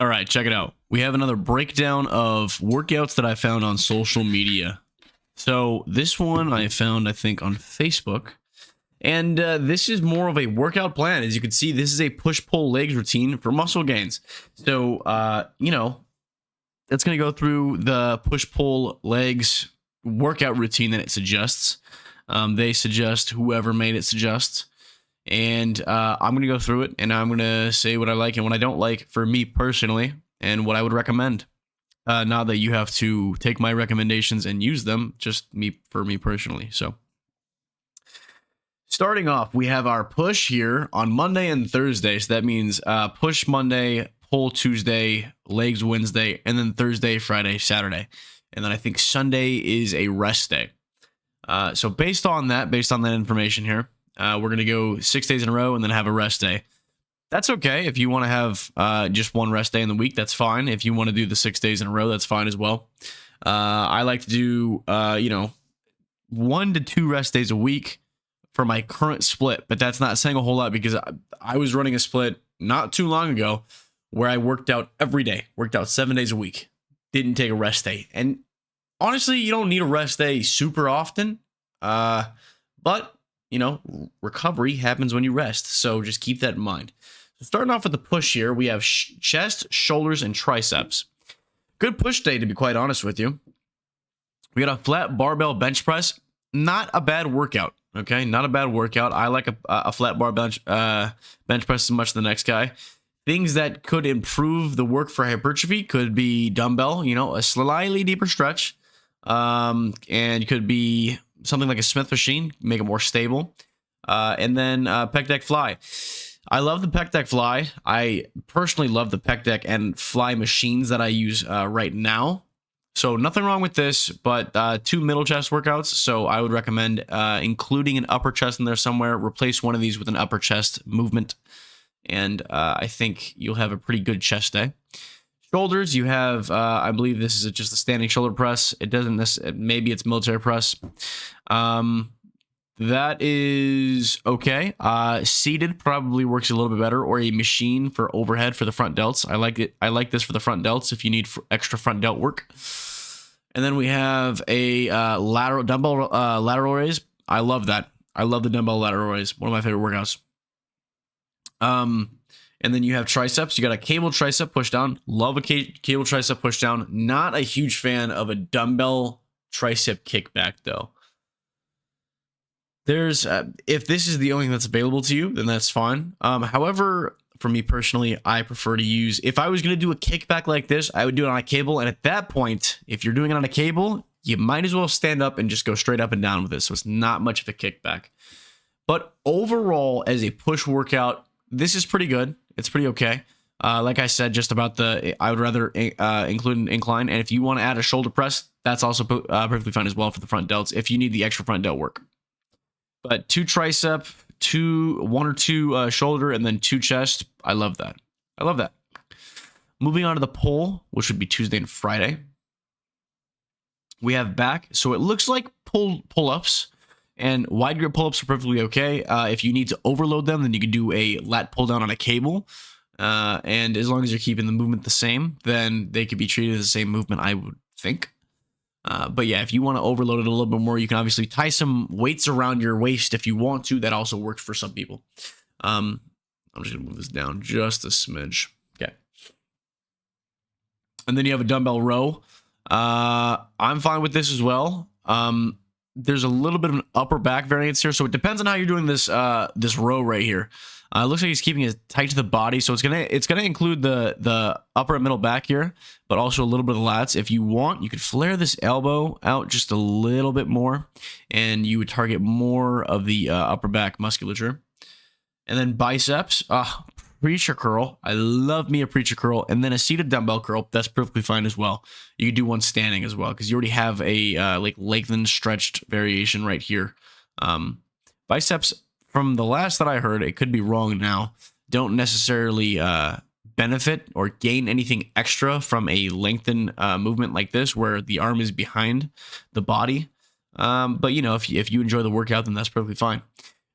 All right, check it out. We have another breakdown of workouts that I found on social media. So this one I found, I think, on Facebook. And this is more of a workout plan. As you can see, this is a push-pull legs routine for muscle gains. So, that's going to go through the push-pull legs workout routine that it suggests. They suggest, whoever made it suggests. And I'm going to go through it, and I'm going to say what I like and what I don't like for me personally, and what I would recommend. Not that you have to take my recommendations and use them, just for me personally. So, starting off, we have our push here on Monday and Thursday. So that means push Monday, pull Tuesday, legs Wednesday, and then Thursday, Friday, Saturday. And then I think Sunday is a rest day. So based on that information here, we're going to go 6 days in a row and then have a rest day. That's okay. If you want to have just one rest day in the week, that's fine. If you want to do the 6 days in a row, that's fine as well. I like to do, 1 to 2 rest days a week for my current split, but that's not saying a whole lot because I was running a split not too long ago where I worked out every day, worked out 7 days a week, didn't take a rest day. And honestly, you don't need a rest day super often, but recovery happens when you rest. So just keep that in mind. So starting off with the push here, we have chest, shoulders, and triceps. Good push day, to be quite honest with you. We got a flat barbell bench press. Not a bad workout. Okay, not a bad workout. I like a flat bar bench press as much as the next guy. Things that could improve the work for hypertrophy could be dumbbell, a slightly deeper stretch. And it could be something like a Smith machine, make it more stable. And then pec deck fly. I love the pec deck fly. I personally love the pec deck and fly machines that I use right now. So nothing wrong with this, but 2 middle chest workouts. So I would recommend including an upper chest in there somewhere. Replace one of these with an upper chest movement. And I think you'll have a pretty good chest day. Shoulders, you have, I believe this is just a standing shoulder press. It doesn't, maybe it's military press. That is okay. Seated probably works a little bit better, or a machine for overhead for the front delts. I like it. I like this for the front delts if you need extra front delt work. And then we have a lateral dumbbell lateral raise. I love that. I love the dumbbell lateral raise. One of my favorite workouts. And then you have triceps. You got a cable tricep push down. Love a cable tricep push down. Not a huge fan of a dumbbell tricep kickback though. There's if this is the only thing that's available to you, then that's fine. However, for me personally, I prefer to use, if I was going to do a kickback like this, I would do it on a cable. And at that point, if you're doing it on a cable, you might as well stand up and just go straight up and down with this. So it's not much of a kickback. But overall, as a push workout, this is pretty good. It's pretty okay. Like I said, just about I would rather include an incline. And if you want to add a shoulder press, that's also perfectly fine as well for the front delts if you need the extra front delt work. But 2 tricep, 1 or 2 shoulder, and then 2 chest. I love that. I love that. Moving on to the pull, which would be Tuesday and Friday. We have back. So it looks like pull-ups. And wide grip pull-ups are perfectly okay. If you need to overload them, then you can do a lat pull down on a cable. And as long as you're keeping the movement the same, then they could be treated as the same movement, I would think. But yeah, if you want to overload it a little bit more, you can obviously tie some weights around your waist if you want to. That also works for some people. I'm just going to move this down just a smidge. Okay. And then you have a dumbbell row. I'm fine with this as well. There's a little bit of an upper back variance here, so it depends on how you're doing this this row right here. It looks like he's keeping it tight to the body, so it's gonna include the upper and middle back here, but also a little bit of lats. If you want, you could flare this elbow out just a little bit more, and you would target more of the upper back musculature. And then biceps, preacher curl. I love me a preacher curl, and then a seated dumbbell curl. That's perfectly fine as well. You could do one standing as well because you already have a like lengthened, stretched variation right here. Biceps, from the last that I heard, it could be wrong now, don't necessarily benefit or gain anything extra from a lengthened movement like this, where the arm is behind the body. But if you enjoy the workout, then that's perfectly fine.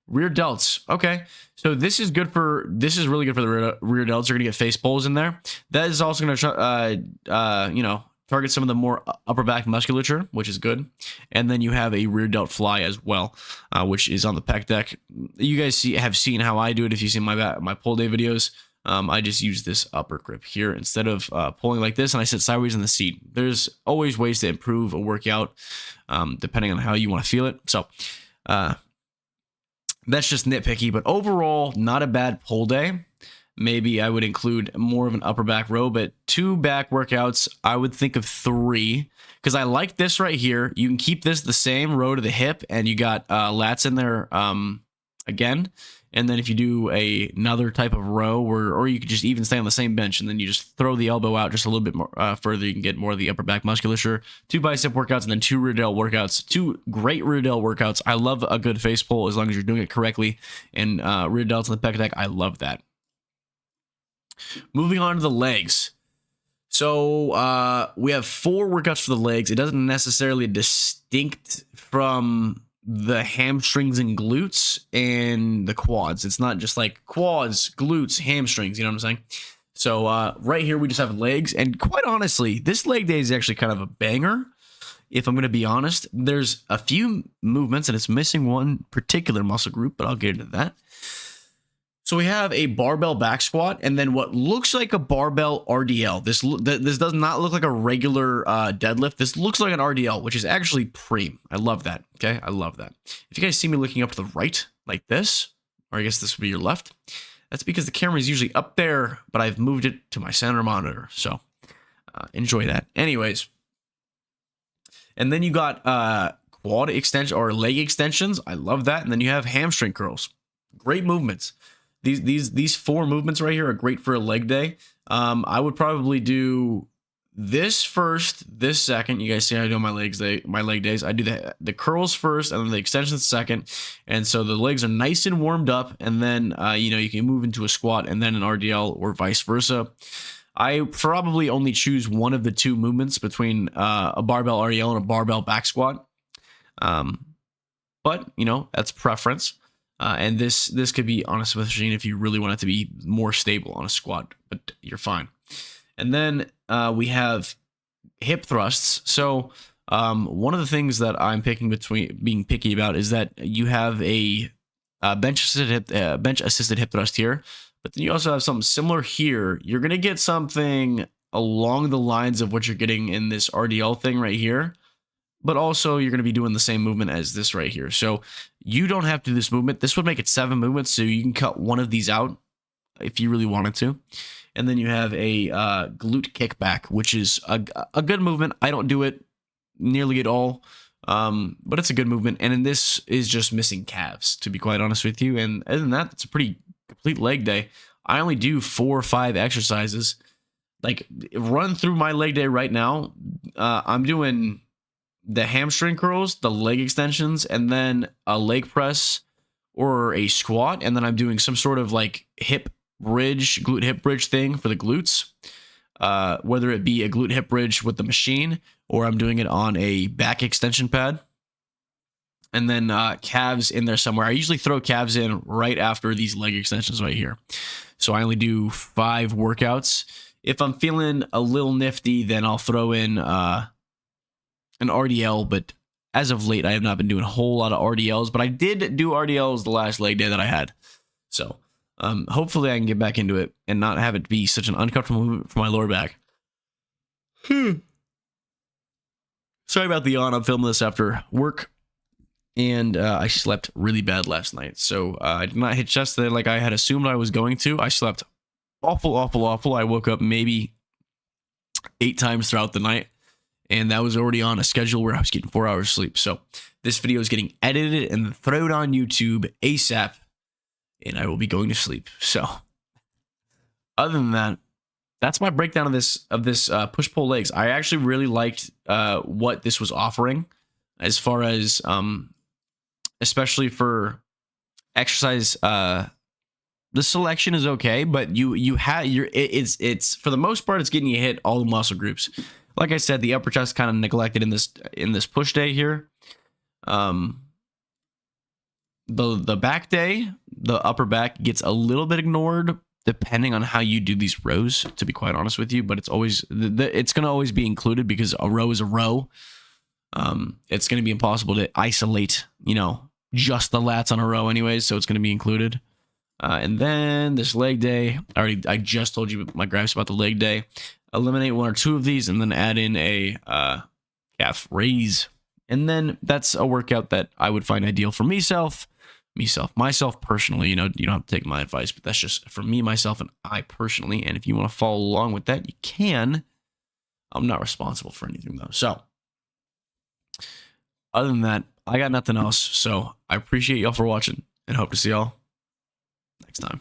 Rear delts. Okay. So this is really good for the rear delts. You're going to get face pulls in there. That is also going to, target some of the more upper back musculature, which is good. And then you have a rear delt fly as well, which is on the pec deck. You guys have seen how I do it. If you've seen my pull day videos, I just use this upper grip here instead of pulling like this, and I sit sideways in the seat. There's always ways to improve a workout, depending on how you want to feel it. So that's just nitpicky, but overall, not a bad pull day. Maybe I would include more of an upper back row, but 2 back workouts, I would think of 3, because I like this right here. You can keep this the same row to the hip, and you got lats in there again. And then if you do another type of row, or you could just even stay on the same bench, and then you just throw the elbow out just a little bit more further, you can get more of the upper back musculature. 2 bicep workouts, and then 2 rear delt workouts. 2 great rear delt workouts. I love a good face pull as long as you're doing it correctly. And rear delts on the pec deck, I love that. Moving on to the legs. So we have 4 workouts for the legs. It doesn't necessarily distinct from the hamstrings and glutes and the quads. It's not just like quads, glutes, hamstrings, you know what I'm saying? So right here we just have legs, and quite honestly, this leg day is actually kind of a banger. If I'm going to be honest, there's a few movements and it's missing one particular muscle group, but I'll get into that. So we have a barbell back squat, and then what looks like a barbell RDL. This does not look like a regular deadlift. This looks like an RDL, which is actually preem. I love that. Okay, I love that. If you guys see me looking up to the right like this, or I guess this would be your left, that's because the camera is usually up there, but I've moved it to my center monitor. So enjoy that. Anyways, and then you got quad extension or leg extensions. I love that. And then you have hamstring curls. Great movements. These 4 movements right here are great for a leg day. I would probably do this first, this second. You guys see how I do my leg days. I do the curls first, and then the extensions second. And so the legs are nice and warmed up, and then you can move into a squat and then an RDL, or vice versa. I probably only choose one of the 2 movements between a barbell RDL and a barbell back squat. But that's preference. And this could be on a Smith machine if you really want it to be more stable on a squat, but you're fine. And then we have hip thrusts. So one of the things that I'm being picky about is that you have a bench assisted hip thrust here, but then you also have something similar here. You're gonna get something along the lines of what you're getting in this RDL thing right here, but also you're going to be doing the same movement as this right here. So you don't have to do this movement. This would make it 7 movements, so you can cut one of these out if you really wanted to. And then you have a glute kickback, which is a good movement. I don't do it nearly at all, but it's a good movement. And then this is just missing calves, to be quite honest with you. And other than that, it's a pretty complete leg day. I only do 4 or 5 exercises. Like, run through my leg day right now. I'm doing the hamstring curls, the leg extensions, and then a leg press or a squat. And then I'm doing some sort of like glute hip bridge thing for the glutes, whether it be a glute hip bridge with the machine, or I'm doing it on a back extension pad. And then calves in there somewhere. I usually throw calves in right after these leg extensions right here. So I only do 5 workouts. If I'm feeling a little nifty, then I'll throw in an RDL, but as of late, I have not been doing a whole lot of RDLs, but I did do RDLs the last leg day that I had. So hopefully I can get back into it and not have it be such an uncomfortable movement for my lower back. Sorry about the yawn. I'm filming this after work, and I slept really bad last night. So I did not hit chest today like I had assumed I was going to. I slept awful. I woke up maybe 8 times throughout the night. And that was already on a schedule where I was getting 4 hours sleep. So this video is getting edited and thrown on YouTube ASAP, and I will be going to sleep. So other than that, that's my breakdown of this push-pull legs. I actually really liked what this was offering, as far as especially for exercise. The selection is okay, but it's for the most part, it's getting you hit all the muscle groups. Like I said, the upper chest kind of neglected in this push day here. The back day, the upper back gets a little bit ignored depending on how you do these rows, to be quite honest with you, but it's always it's going to always be included because a row is a row. It's going to be impossible to isolate, just the lats on a row anyways, so it's going to be included. And then this leg day, I just told you my gripes about the leg day. Eliminate one or two of these and then add in a calf raise. And then that's a workout that I would find ideal for myself personally. You don't have to take my advice, but that's just for me, myself, and I personally. And if you want to follow along with that, you can. I'm not responsible for anything though. So other than that, I got nothing else. So I appreciate y'all for watching and hope to see y'all next time.